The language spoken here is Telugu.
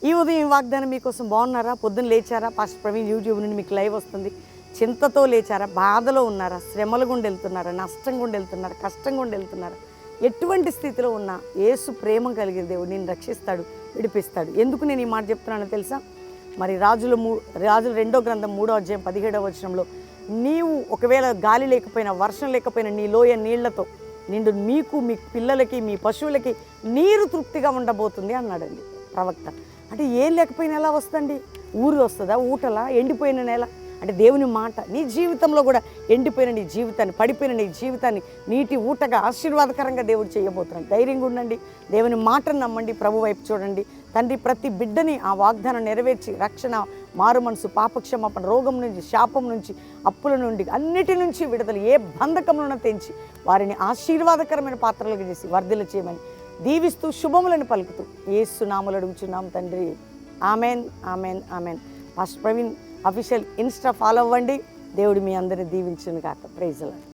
ఈ ఉదయం వాగ్దానం మీకోసం బాగున్నారా? పొద్దున్న లేచారా? పాస్టర్ ప్రవీణ్ యూట్యూబ్ నుండి మీకు లైవ్ వస్తుంది. చింతతో లేచారా? బాధలో ఉన్నారా? శ్రమల గుండా వెళ్తున్నారా? నష్టం గుండా వెళ్తున్నారా? కష్టం గుండా వెళ్తున్నారా? ఎటువంటి స్థితిలో ఉన్నా యేసు ప్రేమ కలిగిన దేవుడు నేను రక్షిస్తాడు, విడిపిస్తాడు. ఎందుకు నేను ఈ మాట చెప్తున్నానో తెలుసా? మరి రాజుల 2వ గ్రంథం 3వ అధ్యాయం 17వ వచనంలో, నీవు ఒకవేళ గాలి లేకపోయినా వర్షం లేకపోయినా నీ లోయ నీళ్లతో నిండు మీకు, మీ పిల్లలకి, మీ పశువులకి నీరు తృప్తిగా ఉండబోతుంది అన్నాడండి ప్రవక్త. అంటే ఏం లేకపోయినా ఎలా వస్తుందండి? ఊరు వస్తుందా? ఊటలా? ఎండిపోయిన నేల అంటే దేవుని మాట. నీ జీవితంలో కూడా ఎండిపోయిన నీ జీవితాన్ని, పడిపోయిన నీ జీవితాన్ని నీటి ఊటగా ఆశీర్వాదకరంగా దేవుడు చేయబోతున్నాడు. ధైర్యంగా ఉండండి, దేవుని మాటను నమ్మండి, ప్రభు వైపు చూడండి. తండ్రి ప్రతి బిడ్డని ఆ వాగ్దానం నెరవేర్చి రక్షణ, మారు మనసు, పాపక్షమాపణ, రోగం నుంచి, శాపం నుంచి, అప్పుల నుండి, అన్నిటి నుంచి విడుదల, ఏ బంధకంలోనూ తెంచి వారిని ఆశీర్వాదకరమైన పాత్రలుగా చేసి వర్ధిల్ల చేయమని దీవిస్తూ శుభములను పలుకుతూ యేసు నామములో అడుగుచున్నాం తండ్రి. Amen, amen, amen. Pastor Praveen official insta follow అవ్వండి. దేవుడు మీ అందరిని దీవించును గాక. Praise the lord.